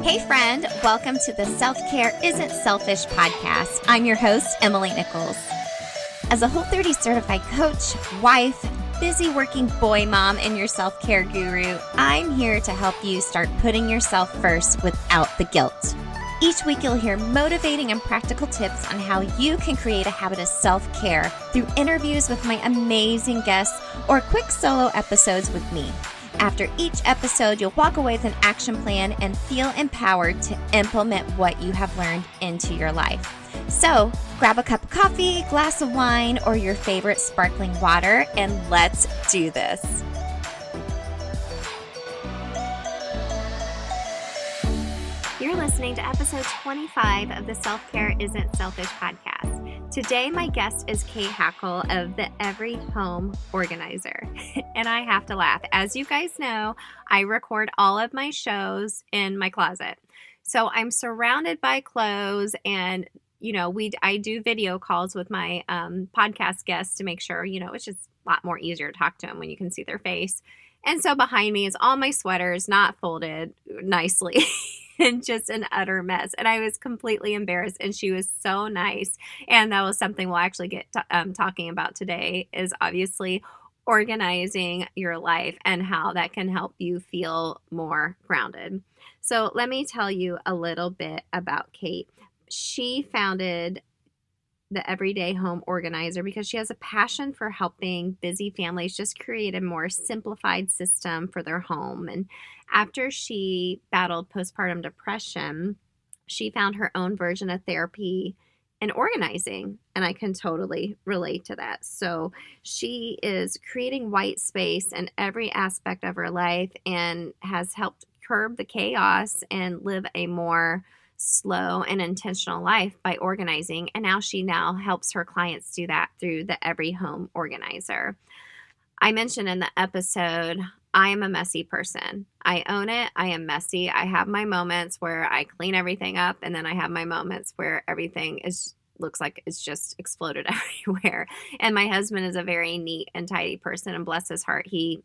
Hey friend, welcome to the Self-Care Isn't Selfish podcast. I'm your host, Emily Nichols. As a Whole30 certified coach, wife, busy working boy mom, and your self-care guru, I'm here to help you start putting yourself first without the guilt. Each week you'll hear motivating and practical tips on how you can create a habit of self-care through interviews with my amazing guests or quick solo episodes with me. After each episode, you'll walk away with an action plan and feel empowered to implement what you have learned into your life. So grab a cup of coffee, glass of wine, or your favorite sparkling water, and let's do this. You're listening to episode 25 of the Self-Care Isn't Selfish podcast. Today, my guest is Kate Hackl of the Every Home Organizer. And I have to laugh. As you guys know, I record all of my shows in my closet. So I'm surrounded by clothes, and I do video calls with my podcast guests to make sure, it's just a lot more easier to talk to them when you can see their face. And so behind me is all my sweaters, not folded nicely. And just an utter mess. And I was completely embarrassed, and she was so nice. And that was something we'll actually get talking about today, is obviously organizing your life and how that can help you feel more grounded. So let me tell you a little bit about Kate. She founded the Everyday Home Organizer because she has a passion for helping busy families just create a more simplified system for their home. And after she battled postpartum depression, she found her own version of therapy and organizing, and I can totally relate to that. So she is creating white space in every aspect of her life and has helped curb the chaos and live a more slow and intentional life by organizing. And now she helps her clients do that through the Every Home Organizer. I mentioned in the episode, I am a messy person. I own it. I am messy. I have my moments where I clean everything up, and then I have my moments where everything looks like it's just exploded everywhere. And my husband is a very neat and tidy person, and bless his heart, he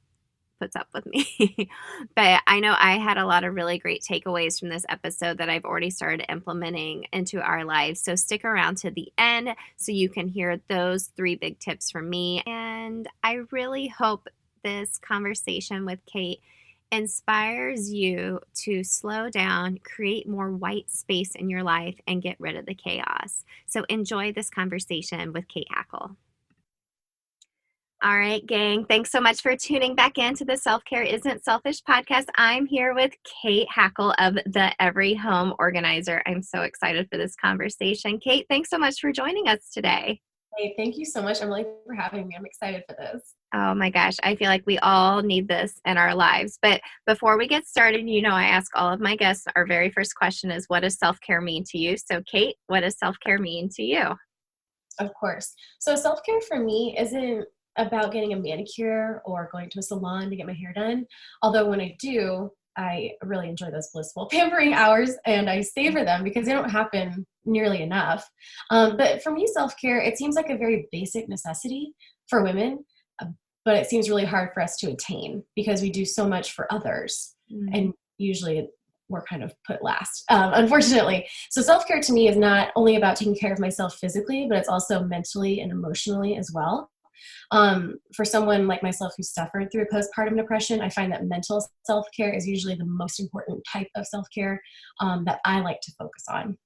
puts up with me. But I know I had a lot of really great takeaways from this episode that I've already started implementing into our lives. So stick around to the end so you can hear those 3 big tips from me. And I really hope this conversation with Kate inspires you to slow down, create more white space in your life, and get rid of the chaos. So enjoy this conversation with Kate Hackl. All right, gang. Thanks so much for tuning back into the Self-Care Isn't Selfish podcast. I'm here with Kate Hackl of the Every Home Organizer. I'm so excited for this conversation. Kate, thanks so much for joining us today. Hey, thank you so much, Emily, for having me. I'm excited for this. Oh my gosh, I feel like we all need this in our lives. But before we get started, I ask all of my guests, our very first question is, what does self-care mean to you? So Kate, what does self-care mean to you? Of course. So self-care for me isn't about getting a manicure or going to a salon to get my hair done. Although when I do, I really enjoy those blissful pampering hours, and I savor them because they don't happen nearly enough. But for me, self-care, it seems like a very basic necessity for women, but it seems really hard for us to attain because we do so much for others. Mm-hmm. And usually we're kind of put last, unfortunately. So self-care to me is not only about taking care of myself physically, but it's also mentally and emotionally as well. For someone like myself who suffered through postpartum depression, I find that mental self-care is usually the most important type of self-care that I like to focus on.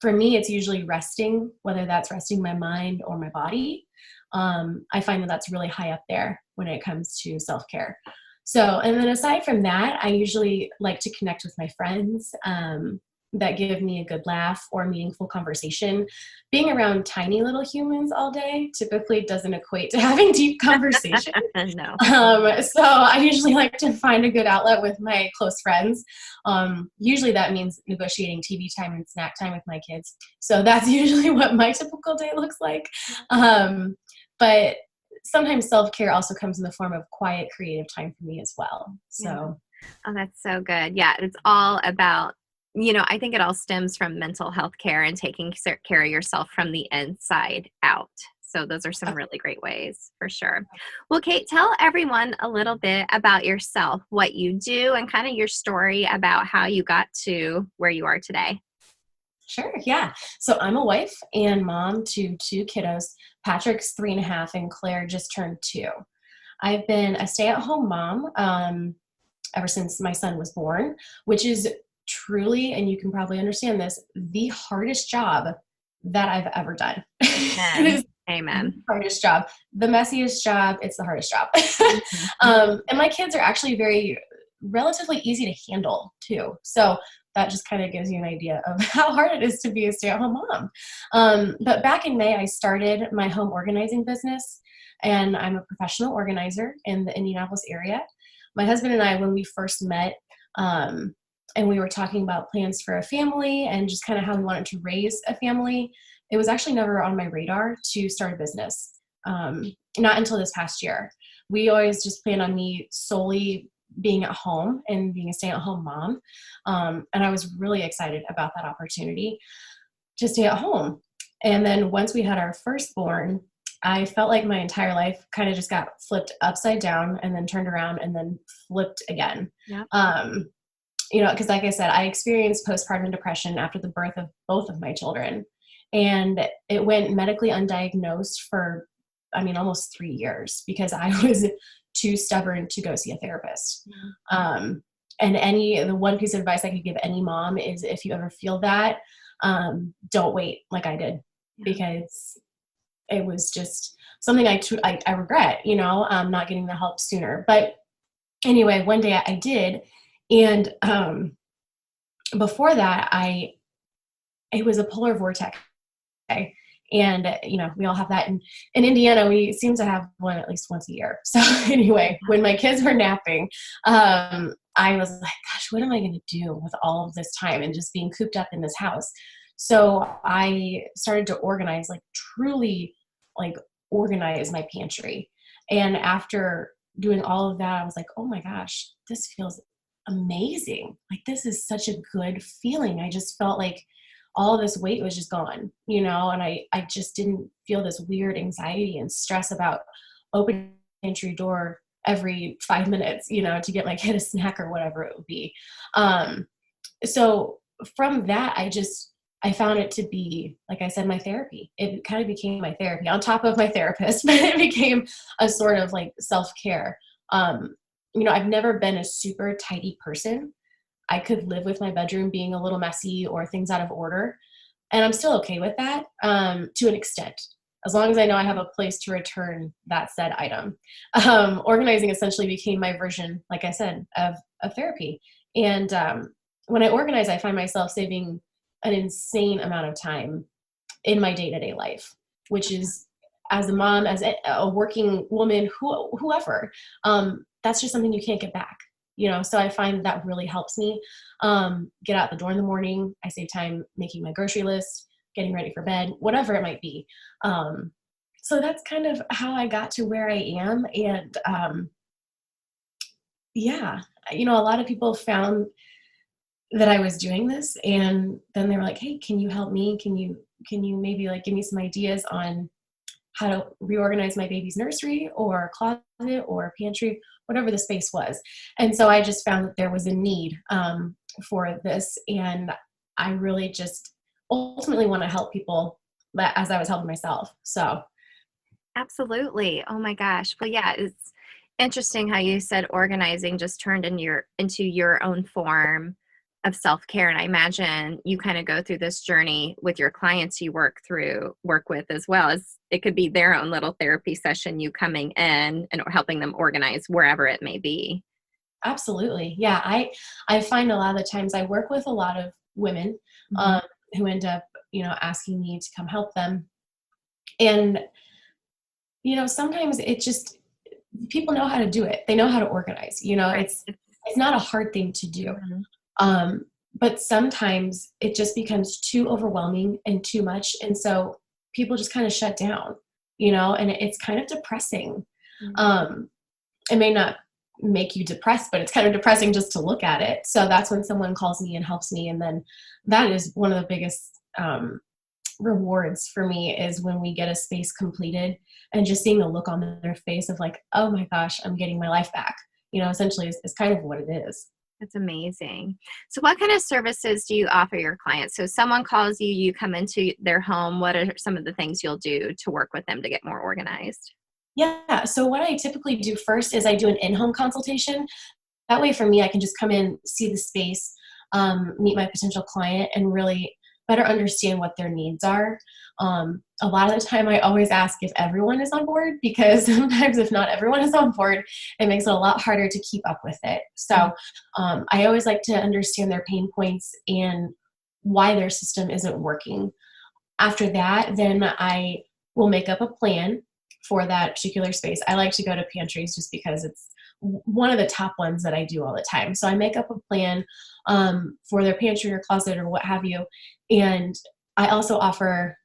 For me, it's usually resting, whether that's resting my mind or my body. I find that that's really high up there when it comes to self-care. So, and then aside from that, I usually like to connect with my friends that give me a good laugh or meaningful conversation. Being around tiny little humans all day typically doesn't equate to having deep conversation. No. So I usually like to find a good outlet with my close friends. Usually that means negotiating TV time and snack time with my kids. So that's usually what my typical day looks like. But sometimes self-care also comes in the form of quiet, creative time for me as well. So, yeah. Oh, that's so good. Yeah, it's all about, I think it all stems from mental health care and taking care of yourself from the inside out. So those are some really great ways for sure. Well, Kate, tell everyone a little bit about yourself, what you do, and kind of your story about how you got to where you are today. Sure. Yeah. So I'm a wife and mom to two kiddos. Patrick's 3.5 and Claire just turned 2. I've been a stay-at-home mom ever since my son was born, which is truly, and you can probably understand this, the hardest job that I've ever done. It Amen. is the Amen. hardest job, the messiest job. It's the hardest job. Mhm. And my kids are actually relatively easy to handle too. So that just kind of gives you an idea of how hard it is to be a stay-at-home mom. But back in May, I started my home organizing business, and I'm a professional organizer in the Indianapolis area. My husband and I, when we first met, and we were talking about plans for a family and just kind of how we wanted to raise a family, it was actually never on my radar to start a business. Not until this past year. We always just planned on me solely being at home and being a stay-at-home mom. And I was really excited about that opportunity to stay at home. And then once we had our firstborn, I felt like my entire life kind of just got flipped upside down and then turned around and then flipped again. Yeah. Because like I said, I experienced postpartum depression after the birth of both of my children. And it went medically undiagnosed for, almost 3 years because I was too stubborn to go see a therapist. And the one piece of advice I could give any mom is if you ever feel that, don't wait like I did, because it was just something I regret, not getting the help sooner. But anyway, one day I did. And before that, it was a polar vortex. And, we all have that. In Indiana, we seem to have one at least once a year. So anyway, when my kids were napping, I was like, gosh, what am I going to do with all of this time and just being cooped up in this house? So I started to organize, truly organize my pantry. And after doing all of that, I was like, oh my gosh, this feels amazing. This is such a good feeling. I just felt like all of this weight was just gone, and I just didn't feel this weird anxiety and stress about opening the pantry door every 5 minutes, to get my kid a snack or whatever it would be. So from that, I found it to be, like I said, my therapy. It kind of became my therapy on top of my therapist, but it became a sort of self-care. I've never been a super tidy person. I could live with my bedroom being a little messy or things out of order, and I'm still okay with that to an extent, as long as I know I have a place to return that said item. Organizing essentially became my version, like I said, of therapy. And when I organize, I find myself saving an insane amount of time in my day-to-day life, which is, as a mom, as a working woman, whoever, that's just something you can't get back. So I find that really helps me get out the door in the morning. I save time making my grocery list, getting ready for bed, whatever it might be. So that's kind of how I got to where I am. And a lot of people found that I was doing this, and then they were like, hey, can you help me? Can you maybe give me some ideas on how to reorganize my baby's nursery or closet or pantry, whatever the space was. And so I just found that there was a need for this. And I really just ultimately want to help people as I was helping myself. So. Absolutely. Oh my gosh. Well, yeah, it's interesting how you said organizing just turned into your own form of self-care. And I imagine you kind of go through this journey with your clients you work with, as well as it could be their own little therapy session, you coming in and helping them organize wherever it may be. Absolutely. Yeah. I find a lot of the times I work with a lot of women who end up, asking me to come help them. And, sometimes it just, people know how to do it. They know how to organize, Right. it's not a hard thing to do. But sometimes it just becomes too overwhelming and too much. And so people just kind of shut down, and it's kind of depressing. It may not make you depressed, but it's kind of depressing just to look at it. So that's when someone calls me and helps me. And then that is one of the biggest rewards for me is when we get a space completed and just seeing the look on their face of like, oh my gosh, I'm getting my life back. Essentially is kind of what it is. That's amazing. So what kind of services do you offer your clients? So someone calls you, you come into their home. What are some of the things you'll do to work with them to get more organized? Yeah. So what I typically do first is I do an in-home consultation. That way for me, I can just come in, see the space, meet my potential client, and really better understand what their needs are. A lot of the time, I always ask if everyone is on board, because sometimes if not everyone is on board, it makes it a lot harder to keep up with it. So I always like to understand their pain points and why their system isn't working. After that, then I will make up a plan for that particular space. I like to go to pantries just because it's one of the top ones that I do all the time. So I make up a plan for their pantry or closet or what have you. And I also offer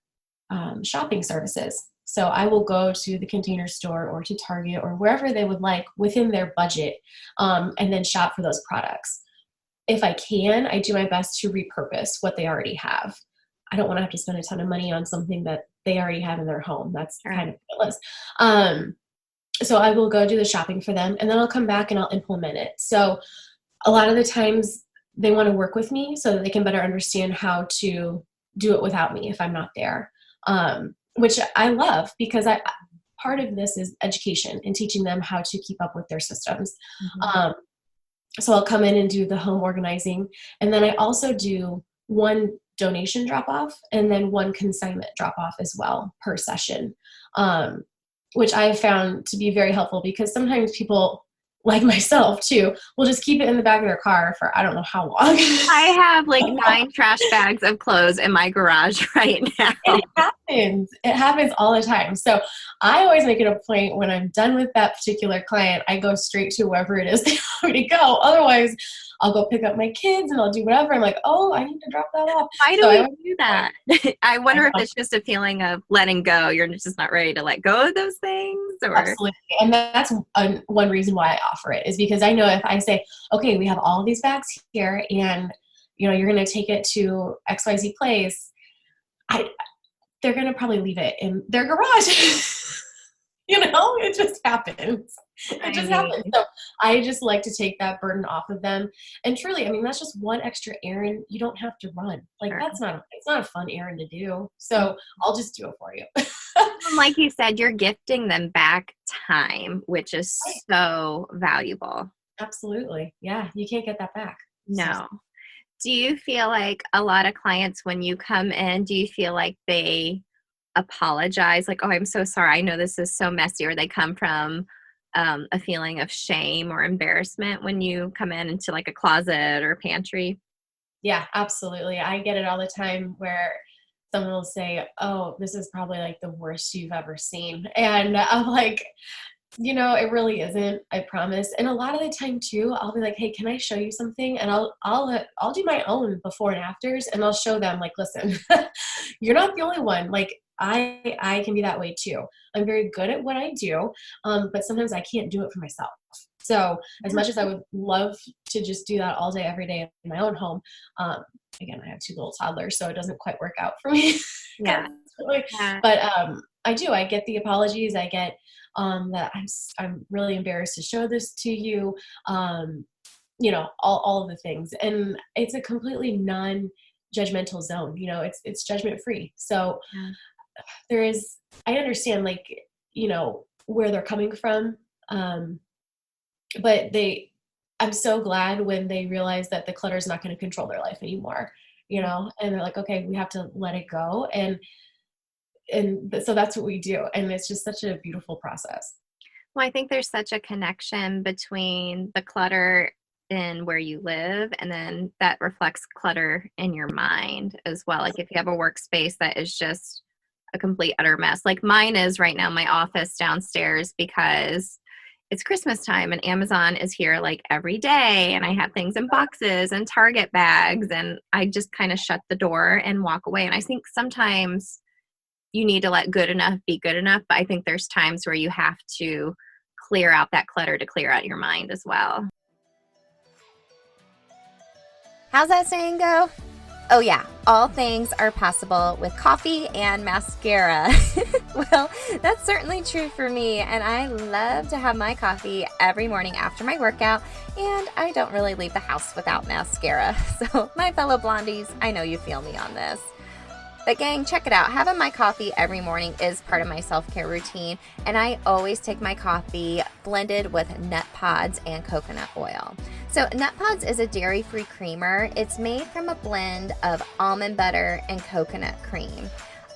shopping services. So I will go to the Container Store or to Target or wherever they would like within their budget, and then shop for those products. If I can, I do my best to repurpose what they already have. I don't want to have to spend a ton of money on something that they already have in their home. That's kind of pointless. So I will go do the shopping for them, and then I'll come back and I'll implement it. So a lot of the times they want to work with me so that they can better understand how to do it without me if I'm not there, which I love, because part of this is education and teaching them how to keep up with their systems. So I'll come in and do the home organizing, and then I also do one donation drop-off and then one consignment drop-off as well per session, which I have found to be very helpful, because sometimes people, like myself too, will just keep it in the back of their car for I don't know how long. I have like 9 trash bags of clothes in my garage right now. It happens. It happens all the time. So I always make it a point, when I'm done with that particular client, I go straight to wherever it is they want me to go. Otherwise, I'll go pick up my kids and I'll do whatever. I'm like, oh, I need to drop that off. Why do we do that? I wonder if it's just a feeling of letting go. You're just not ready to let go of those things. Or... Absolutely. And that's one reason why I offer it, is because I know if I say, okay, we have all of these bags here, and you're going to take it to XYZ place, they're going to probably leave it in their garage. It just happens. It just happens. So I just like to take that burden off of them. And truly, I mean, that's just one extra errand you don't have to run. Like, it's not a fun errand to do. So I'll just do it for you. Like you said, you're gifting them back time, which is so valuable. Absolutely. Yeah. You can't get that back. No. Do you feel like a lot of clients, when you come in, do you feel like they apologize? Like, oh, I'm so sorry, I know this is so messy, or they come from a feeling of shame or embarrassment when you come into like a closet or pantry? Yeah, absolutely. I get it all the time, where someone will say, oh, this is probably like the worst you've ever seen. And I'm like, it really isn't, I promise. And a lot of the time too, I'll be like, hey, can I show you something? And I'll do my own before and afters, and I'll show them, like, listen, you're not the only one. Like, I can be that way too. I'm very good at what I do, but sometimes I can't do it for myself. So as much as I would love to just do that all day, every day in my own home, again, I have 2 little toddlers, so it doesn't quite work out for me. Yeah. But I get the apologies. I get that I'm really embarrassed to show this to you. All of the things, and it's a completely non-judgmental zone. It's judgment free. So I understand, like, where they're coming from. But I'm so glad when they realize that the clutter is not going to control their life anymore, and they're like, okay, we have to let it go. And so that's what we do. And it's just such a beautiful process. Well, I think there's such a connection between the clutter in where you live, and then that reflects clutter in your mind as well. Like, if you have a workspace that is just a complete utter mess, like mine is right now, my office downstairs, because it's Christmas time and Amazon is here like every day, and I have things in boxes and Target bags, and I just kind of shut the door and walk away. And I think sometimes you need to let good enough be good enough, but I think there's times where you have to clear out that clutter to clear out your mind as well. How's that saying go? Oh yeah, all things are possible with coffee and mascara. Well, that's certainly true for me, and I love to have my coffee every morning after my workout, and I don't really leave the house without mascara. So, my fellow blondies, I know you feel me on this. But gang, check it out. Having my coffee every morning is part of my self-care routine, and I always take my coffee blended with Nutpods and coconut oil. So Nutpods is a dairy-free creamer. It's made from a blend of almond butter and coconut cream.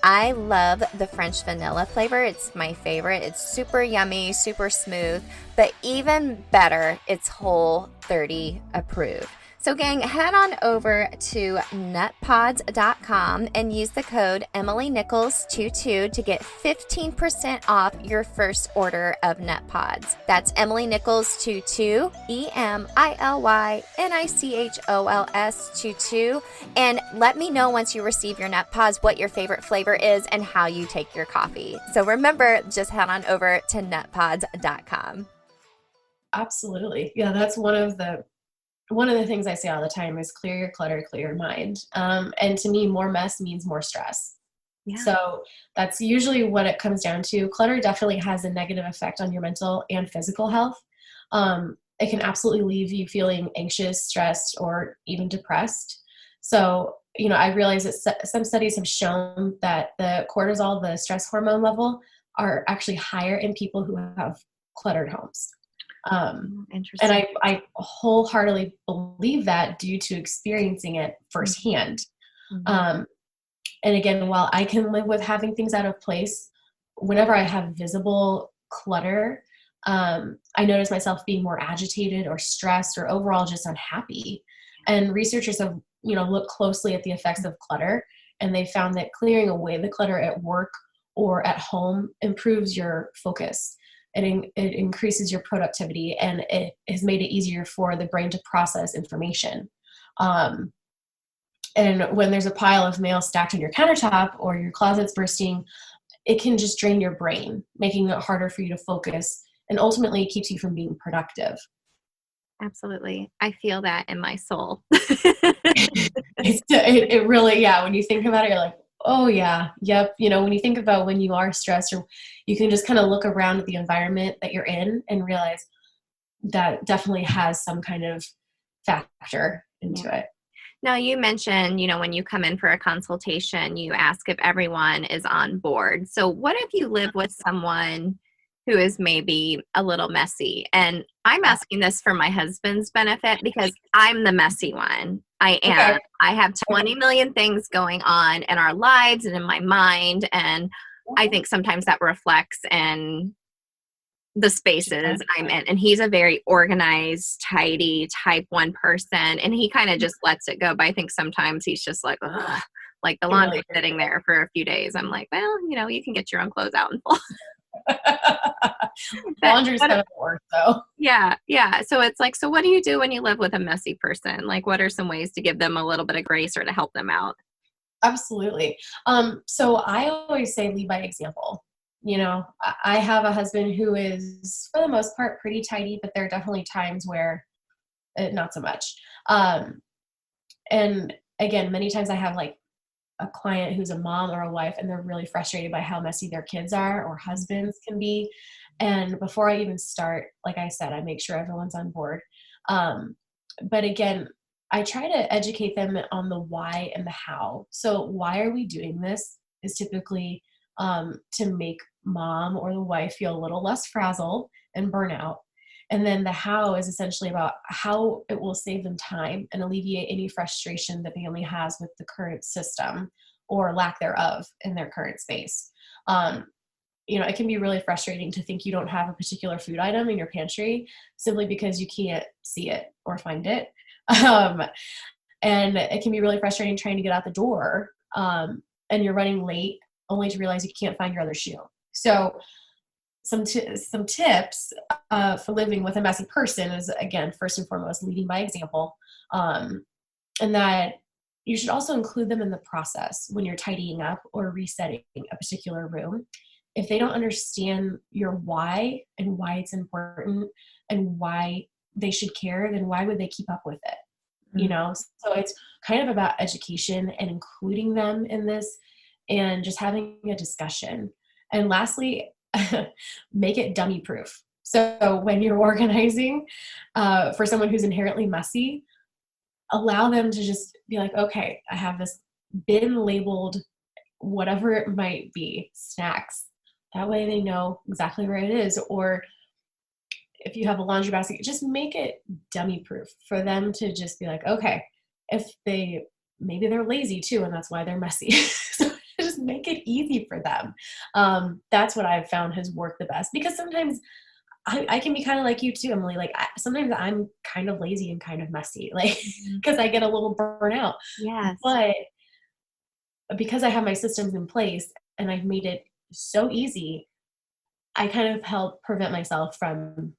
I love the French vanilla flavor. It's my favorite. It's super yummy, super smooth, but even better, it's Whole30 approved. So gang, head on over to nutpods.com and use the code EmilyNichols22 to get 15% off your first order of Nutpods. That's EmilyNichols22, EmilyNichols22. And let me know once you receive your Nutpods what your favorite flavor is and how you take your coffee. So remember, just head on over to nutpods.com. Absolutely. Yeah, that's one of the things I say all the time is clear your clutter, clear your mind. And to me, more mess means more stress. Yeah. So that's usually what it comes down to. Clutter definitely has a negative effect on your mental and physical health. It can absolutely leave you feeling anxious, stressed, or even depressed. So, I realize that some studies have shown that the cortisol, the stress hormone level, are actually higher in people who have cluttered homes. Interesting. And I wholeheartedly believe that due to experiencing it firsthand. Mm-hmm. And again, while I can live with having things out of place, whenever I have visible clutter, I notice myself being more agitated or stressed or overall just unhappy. And researchers have, looked closely at the effects of clutter, and they found that clearing away the clutter at work or at home improves your focus. It increases your productivity, and it has made it easier for the brain to process information. And when there's a pile of mail stacked on your countertop or your closet's bursting, it can just drain your brain, making it harder for you to focus, and ultimately keeps you from being productive. Absolutely. I feel that in my soul. It really, yeah, when you think about it, you're like, oh yeah, yep. When you think about when you are stressed, or you can just kind of look around at the environment that you're in and realize that definitely has some kind of factor into it. Now, you mentioned, when you come in for a consultation, you ask if everyone is on board. So what if you live with someone who is maybe a little messy? And I'm asking this for my husband's benefit because I'm the messy one. I am. Okay. I have 20 million things going on in our lives and in my mind. And I think sometimes that reflects in the spaces I'm in. And he's a very organized, tidy type 1 person. And he kind of just lets it go. But I think sometimes he's just like, ugh, like the laundry sitting there for a few days. I'm like, well, you can get your own clothes out and fold. Laundry's kind of work though. Yeah. So it's like, so what do you do when you live with a messy person? Like, what are some ways to give them a little bit of grace or to help them out? Absolutely. So I always say lead by example. I have a husband who is, for the most part, pretty tidy, but there are definitely times where not so much. And again, many times I have like a client who's a mom or a wife, and they're really frustrated by how messy their kids are or husbands can be. And before I even start, like I said, I make sure everyone's on board. But again, I try to educate them on the why and the how. So why are we doing this is typically to make mom or the wife feel a little less frazzled and burnout. And then the how is essentially about how it will save them time and alleviate any frustration the family has with the current system or lack thereof in their current space. It can be really frustrating to think you don't have a particular food item in your pantry simply because you can't see it or find it. And it can be really frustrating trying to get out the door and you're running late only to realize you can't find your other shoe. So some tips for living with a messy person is, again, first and foremost, leading by example. And that you should also include them in the process when you're tidying up or resetting a particular room. If they don't understand your why and why it's important and why they should care, then why would they keep up with it? So it's kind of about education and including them in this and just having a discussion. And lastly, make it dummy proof. So when you're organizing for someone who's inherently messy, allow them to just be like, okay, I have this bin labeled whatever it might be, snacks. That way they know exactly where it is. Or if you have a laundry basket, just make it dummy proof for them to just be like, okay, maybe they're lazy too, and that's why they're messy. So just make it easy for them. That's what I've found has worked the best, because sometimes I can be kind of like you too, Emily. Like sometimes I'm kind of lazy and kind of messy, like because I get a little burnout. Yes. But because I have my systems in place and I've made it so easy, I kind of help prevent myself from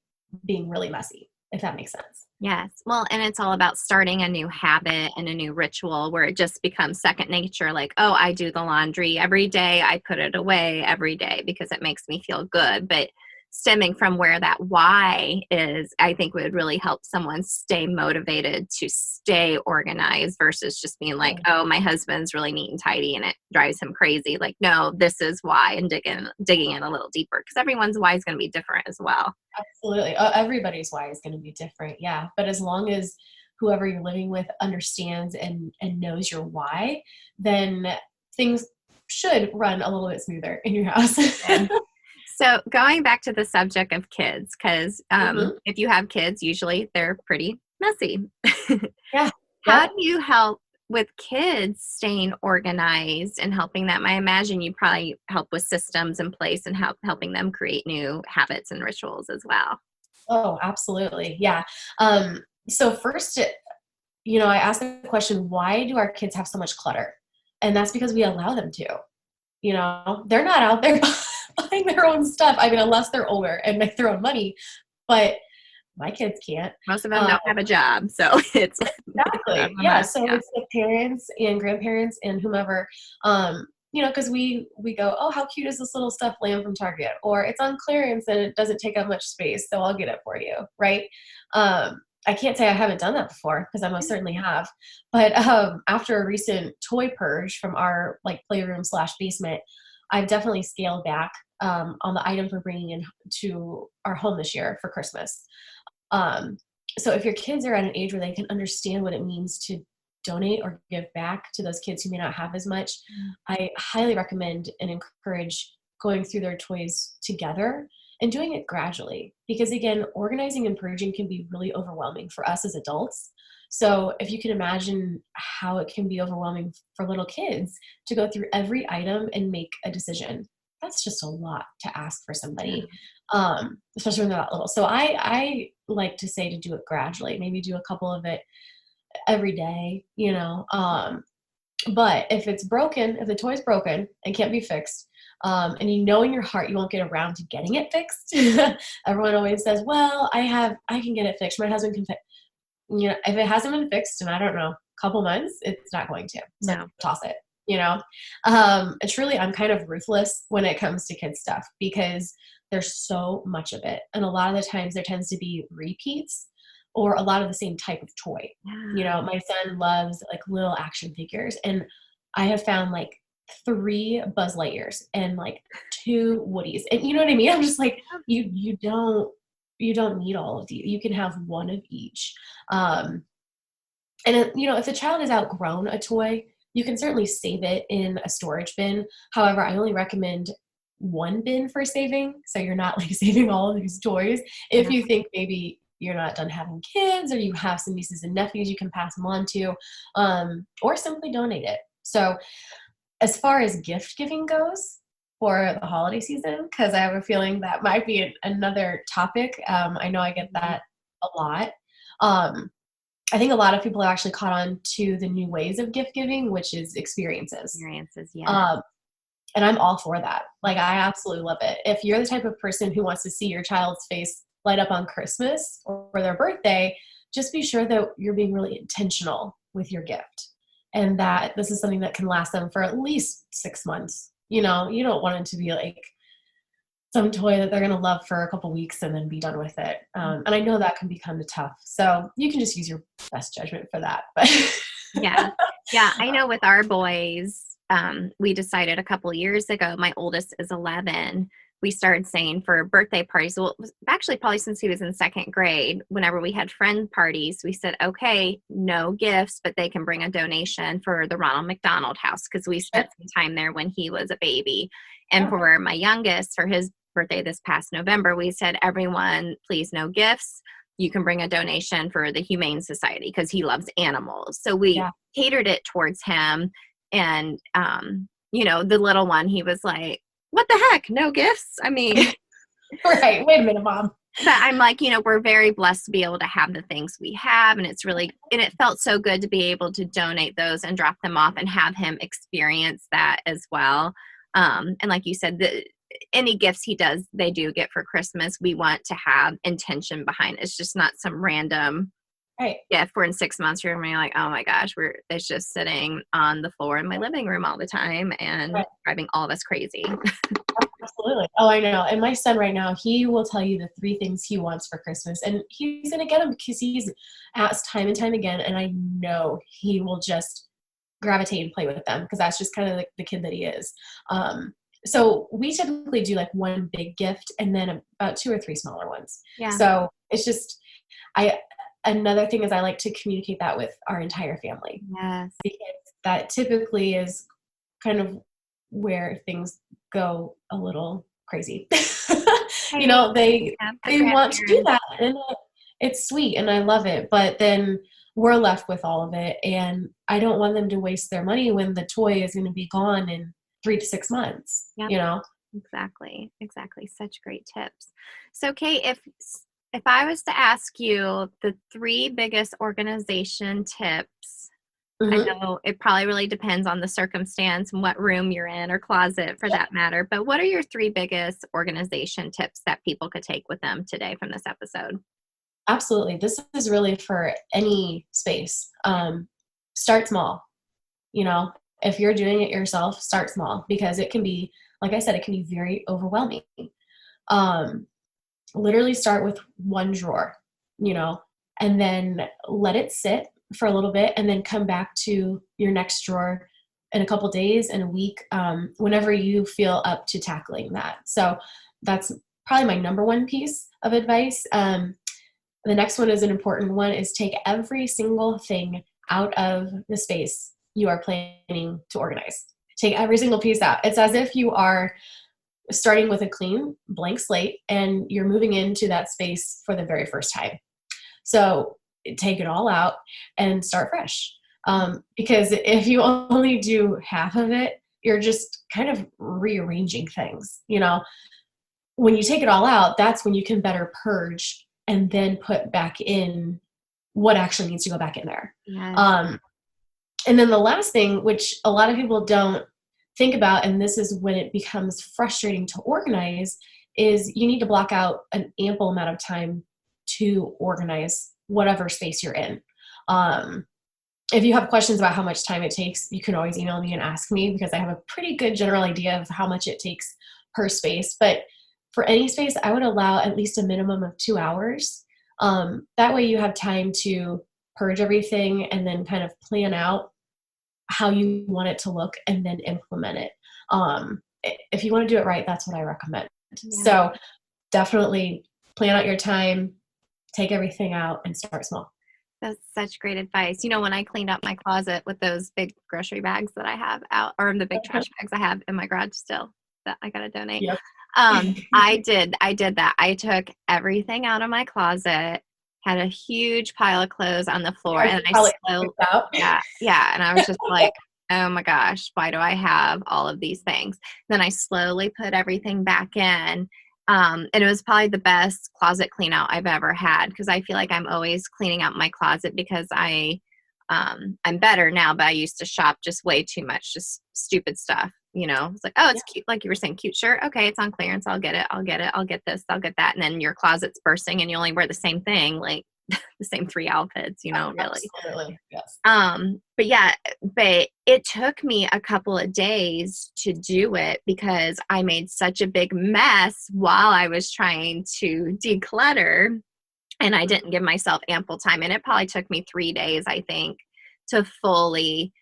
being really messy, if that makes sense. Yes. Well, and it's all about starting a new habit and a new ritual where it just becomes second nature. Like, oh, I do the laundry every day. I put it away every day because it makes me feel good. But stemming from where that why is, I think would really help someone stay motivated to stay organized versus just being like, oh, my husband's really neat and tidy and it drives him crazy. Like, no, this is why, and digging in a little deeper, because everyone's why is going to be different as well. Absolutely. Everybody's why is going to be different. Yeah. But as long as whoever you're living with understands and knows your why, then things should run a little bit smoother in your house. So going back to the subject of kids, because Mm-hmm. if you have kids, usually they're pretty messy. Yeah. How do you help with kids staying organized and helping them? I imagine you probably help with systems in place and helping them create new habits and rituals as well. Oh, absolutely. Yeah. So first, I asked the question, why do our kids have so much clutter? And that's because we allow them to. They're not out there buying their own stuff. I mean, unless they're older and make their own money, but my kids can't. Most of them don't have a job, so it's Exactly. Yeah. So it's the parents and grandparents and whomever, because we go, oh, how cute is this little stuffed lamb from Target? Or it's on clearance and it doesn't take up much space, so I'll get it for you, right? I can't say I haven't done that before, because I most certainly have. But after a recent toy purge from our playroom/basement, I've definitely scaled back on the items we're bringing in to our home this year for Christmas. So if your kids are at an age where they can understand what it means to donate or give back to those kids who may not have as much, I highly recommend and encourage going through their toys together and doing it gradually. Because again, organizing and purging can be really overwhelming for us as adults. So if you can imagine how it can be overwhelming for little kids to go through every item and make a decision, that's just a lot to ask for somebody, especially when they're that little. So I like to say to do it gradually, maybe do a couple of it every day, but if it's broken, if the toy's broken and can't be fixed, and in your heart you won't get around to getting it fixed. Everyone always says, well, I can get it fixed. My husband can fix. If it hasn't been fixed in, I don't know, a couple months, it's not going to. So No. toss it. Truly, I'm kind of ruthless when it comes to kids stuff, because there's so much of it. And a lot of the times there tends to be repeats or a lot of the same type of toy. My son loves like little action figures, and I have found like 3 Buzz Lightyears and like 2 Woodies. And you know what I mean? I'm just like, you don't need all of these. You can have one of each. If the child has outgrown a toy, you can certainly save it in a storage bin. However, I only recommend one bin for saving, so you're not like saving all of these toys. If you think maybe you're not done having kids, or you have some nieces and nephews you can pass them on to, or simply donate it. So as far as gift giving goes for the holiday season, because I have a feeling that might be another topic. I know I get that a lot. I think a lot of people are actually caught on to the new ways of gift giving, which is experiences. Yeah. And I'm all for that. Like, I absolutely love it. If you're the type of person who wants to see your child's face light up on Christmas or their birthday, just be sure that you're being really intentional with your gift, and that this is something that can last them for at least 6 months. You don't want it to be like some toy that they're going to love for a couple weeks and then be done with it. And I know that can be kind of tough. So you can just use your best judgment for that. But Yeah. Yeah. I know with our boys, we decided a couple years ago, my oldest is 11. We started saying for birthday parties, well, it was actually probably since he was in second grade, whenever we had friend parties, we said, okay, no gifts, but they can bring a donation for the Ronald McDonald House because we spent some time there when he was a baby. And for my youngest, for his birthday this past November, we said, everyone, please no gifts. You can bring a donation for the Humane Society because he loves animals. So we catered it towards him. And, the little one, he was like, what the heck? No gifts? I mean, right. Wait a minute, Mom. But I'm like, we're very blessed to be able to have the things we have. And it felt so good to be able to donate those and drop them off and have him experience that as well. And like you said, any gifts they do get for Christmas, we want to have intention behind it. It's just not some random gift. We're in 6 months, you're going to be like, oh my gosh, it's just sitting on the floor in my living room all the time and driving all of us crazy. Absolutely. Oh, I know. And my son right now, he will tell you the 3 things he wants for Christmas, and he's going to get them because he's asked time and time again. And I know he will just gravitate and play with them because that's just kind of like the kid that he is. So we typically do like one big gift and then about 2 or 3 smaller ones. Yeah. So it's just, another thing is I like to communicate that with our entire family. Yes. Because that typically is kind of where things go a little crazy. They want to do that, and it's sweet and I love it, but then we're left with all of it, and I don't want them to waste their money when the toy is going to be gone in 3 to 6 months. Exactly Such great tips. So Kate, if I was to ask you the 3 biggest organization tips, I know it probably really depends on the circumstance and what room you're in or closet for that matter, but what are your 3 biggest organization tips that people could take with them today from this episode? Absolutely. This is really for any space. Start small. If you're doing it yourself, start small because it can be, like I said, it can be very overwhelming. Literally start with 1 drawer, and then let it sit for a little bit and then come back to your next drawer in a couple days, in a week, whenever you feel up to tackling that. So that's probably my number 1 piece of advice. The next one is an important one, is take every single thing out of the space you are planning to organize. Take every single piece out. It's as if you are starting with a clean blank slate and you're moving into that space for the very first time. So take it all out and start fresh. Because if you only do half of it, you're just kind of rearranging things. When you take it all out, that's when you can better purge and then put back in what actually needs to go back in there. Yes. And then the last thing, which a lot of people don't think about, and this is when it becomes frustrating to organize, is you need to block out an ample amount of time to organize whatever space you're in. If you have questions about how much time it takes, you can always email me and ask me because I have a pretty good general idea of how much it takes per space. But for any space, I would allow at least a minimum of 2 hours. That way you have time to purge everything and then kind of plan out how you want it to look and then implement it. If you want to do it right, that's what I recommend. Yeah. So definitely plan out your time, take everything out, and start small. That's such great advice. When I cleaned up my closet with those big grocery bags that I have out, or the big trash bags I have in my garage still that I got to donate. Yep. I did that. I took everything out of my closet, had a huge pile of clothes on the floor, and I slowly, and I was just like, oh my gosh, why do I have all of these things? Then I slowly put everything back in. And it was probably the best closet clean out I've ever had because I feel like I'm always cleaning out my closet because I'm better now, but I used to shop just way too much, just stupid stuff. It's like, oh, it's cute. Like you were saying, cute shirt. Okay. It's on clearance. I'll get it. I'll get this. I'll get that. And then your closet's bursting and you only wear the same thing. Like, the same three outfits, really. Absolutely. Yes. But yeah, but it took me a couple of days to do it because I made such a big mess while I was trying to declutter, and I didn't give myself ample time. And it probably took me 3 days, I think, to fully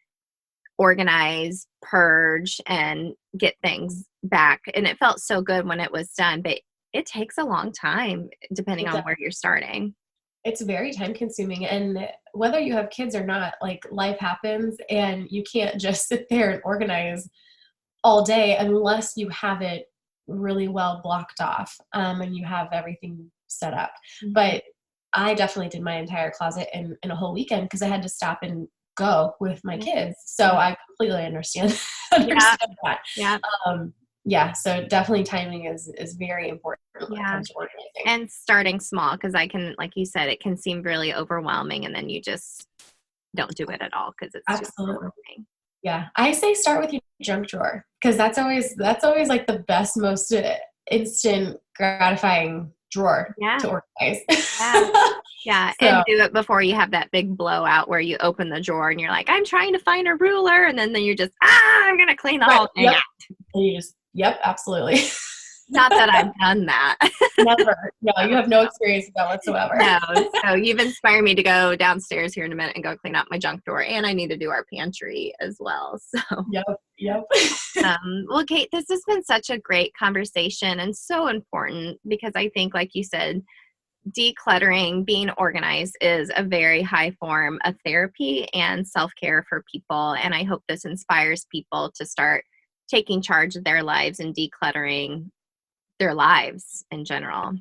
organize, purge, and get things back. And it felt so good when it was done, but it takes a long time depending It on does. where you're starting. It's very time consuming. And whether you have kids or not, like life happens and you can't just sit there and organize all day unless you have it really well blocked off, and you have everything set up. Mhm. But I definitely did my entire closet in a whole weekend because I had to stop and go with my Yeah. kids. So Yeah. I completely understand Yeah. understand that. Yeah. Yeah, so definitely timing is very important when it Yeah. comes to organizing. And starting small, because I can, like you said, it can seem really overwhelming, and then you just don't do it at all because it's too Absolutely. overwhelming. Yeah, I say start with your junk drawer because that's always like the best, most instant gratifying drawer Yeah. to organize. Yeah. Yeah. So And do it before you have that big blowout where you open the drawer and you're like, I'm trying to find a ruler. And then you're just, I'm going to clean the right, whole thing yep, out. and you just yep, absolutely. Not that I've done that. Never. No, you have no experience with that whatsoever. No. So you've inspired me to go downstairs here in a minute and go clean out my junk drawer. And I need to do our pantry as well. So, Yep, yep. well, Kate, this has been such a great conversation and so important because I think, like you said, decluttering, being organized is a very high form of therapy and self-care for people. And I hope this inspires people to start taking charge of their lives and decluttering their lives in general.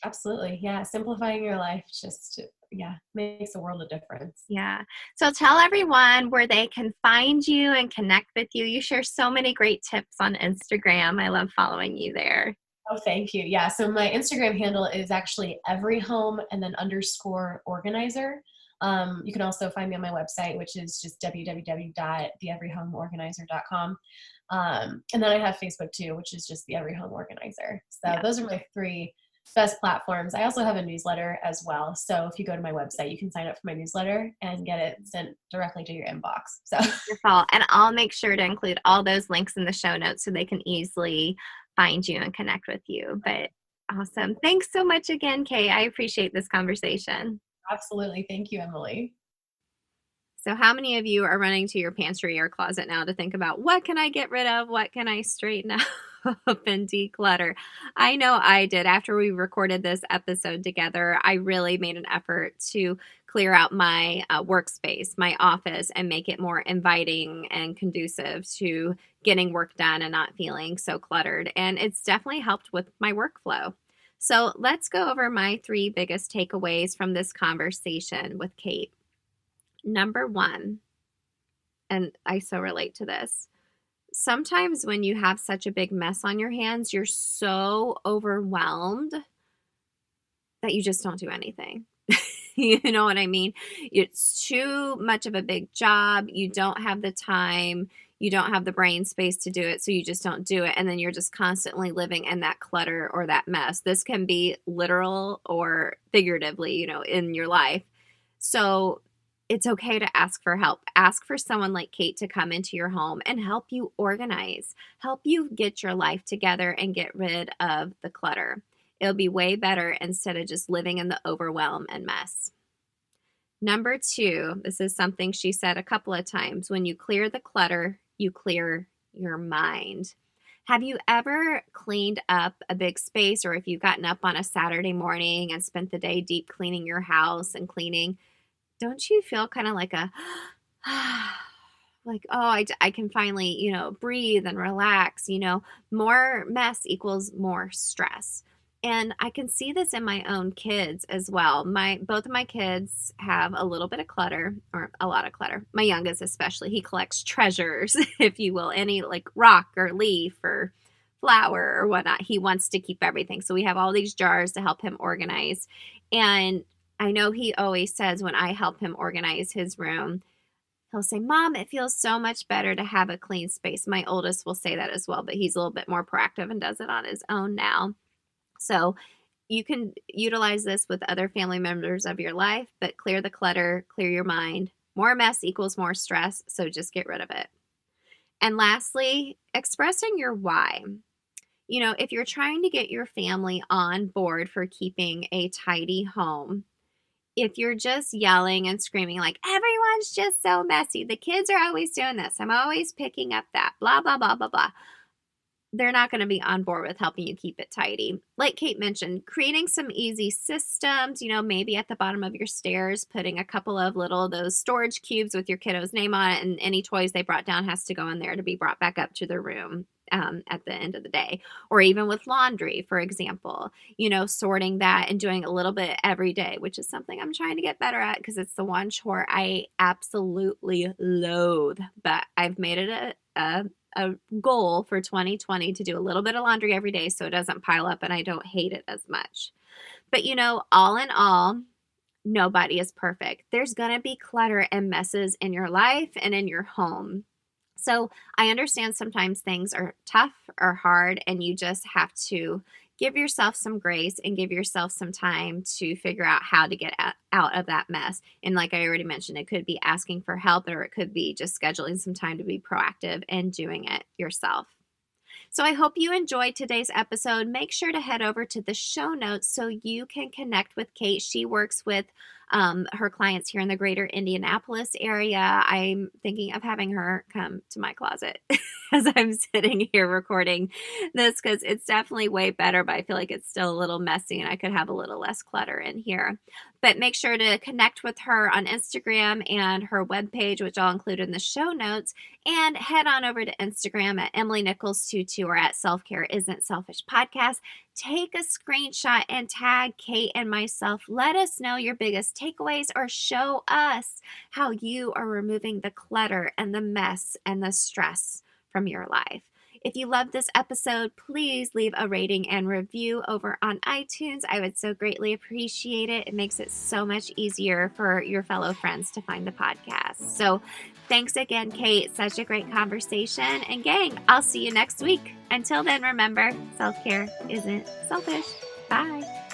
Absolutely. Yeah, simplifying your life just yeah, makes a world of difference. Yeah. So tell everyone where they can find you and connect with you. You share so many great tips on Instagram. I love following you there. Oh, thank you. Yeah. So my Instagram handle is actually everyhome and then underscore organizer. You can also find me on my website, which is just www.theeveryhomeorganizer.com. And then I have Facebook too, which is just the Every Home Organizer. So Yeah. those are my three best platforms. I also have a newsletter as well. So if you go to my website, you can sign up for my newsletter and get it sent directly to your inbox. So Wonderful. And I'll make sure to include all those links in the show notes so they can easily find you and connect with you. But awesome. Thanks so much again, Kay. I appreciate this conversation. absolutely. Thank you, Emily. So, how many of you are running to your pantry or closet now to think about what can I get rid of? What can I straighten up and declutter? I know I did. After we recorded this episode together, I really made an effort to clear out my workspace, my office, and make it more inviting and conducive to getting work done and not feeling so cluttered. And it's definitely helped with my workflow. So, let's go over my three biggest takeaways from this conversation with Kate. Number one, and I so relate to this. Sometimes when you have such a big mess on your hands, you're so overwhelmed that you just don't do anything. You know what I mean? It's too much of a big job. You don't have the time. You don't have the brain space to do it. So you just don't do it. And then you're just constantly living in that clutter or that mess. This can be literal or figuratively, in your life. So it's okay to ask for help. Ask for someone like Kate to come into your home and help you organize, help you get your life together and get rid of the clutter. It'll be way better instead of just living in the overwhelm and mess. Number two, this is something she said a couple of times. When you clear the clutter, you clear your mind. Have you ever cleaned up a big space, or if you've gotten up on a Saturday morning and spent the day deep cleaning your house and cleaning, don't you feel kind of like a, like, oh, I can finally, breathe and relax, more mess equals more stress. And I can see this in my own kids as well. Both of my kids have a little bit of clutter, or a lot of clutter. My youngest especially, he collects treasures, if you will, any like rock or leaf or flower or whatnot. He wants to keep everything. So we have all these jars to help him organize. And I know he always says when I help him organize his room, he'll say, Mom, it feels so much better to have a clean space. My oldest will say that as well, but he's a little bit more proactive and does it on his own now. So, you can utilize this with other family members of your life, but clear the clutter, clear your mind. More mess equals more stress, so just get rid of it. And lastly, expressing your why. If you're trying to get your family on board for keeping a tidy home, if you're just yelling and screaming like, everyone's just so messy, the kids are always doing this, I'm always picking up that, blah, blah, blah, blah, blah, they're not going to be on board with helping you keep it tidy. Like Kate mentioned, creating some easy systems, maybe at the bottom of your stairs, putting a couple of those storage cubes with your kiddo's name on it, and any toys they brought down has to go in there to be brought back up to their room at the end of the day. Or even with laundry, for example, sorting that and doing a little bit every day, which is something I'm trying to get better at because it's the one chore I absolutely loathe, but I've made it a goal for 2020 to do a little bit of laundry every day so it doesn't pile up and I don't hate it as much. But all in all, nobody is perfect. There's going to be clutter and messes in your life and in your home. So I understand sometimes things are tough or hard and you just have to give yourself some grace and give yourself some time to figure out how to get out of that mess. And like I already mentioned, it could be asking for help or it could be just scheduling some time to be proactive and doing it yourself. So I hope you enjoyed today's episode. Make sure to head over to the show notes so you can connect with Kate. She works with her clients here in the greater Indianapolis area. I'm thinking of having her come to my closet as I'm sitting here recording this because it's definitely way better, but I feel like it's still a little messy and I could have a little less clutter in here. But make sure to connect with her on Instagram and her webpage, which I'll include in the show notes, and head on over to Instagram at Emily Nichols22 or at Selfcare Isn't Selfish Podcast. Take a screenshot and tag Kate and myself. Let us know your biggest takeaways or show us how you are removing the clutter and the mess and the stress from your life. If you love this episode, please leave a rating and review over on iTunes. I would so greatly appreciate it. It makes it so much easier for your fellow friends to find the podcast. So thanks again, Kate. Such a great conversation. And gang, I'll see you next week. Until then, remember, self-care isn't selfish. Bye.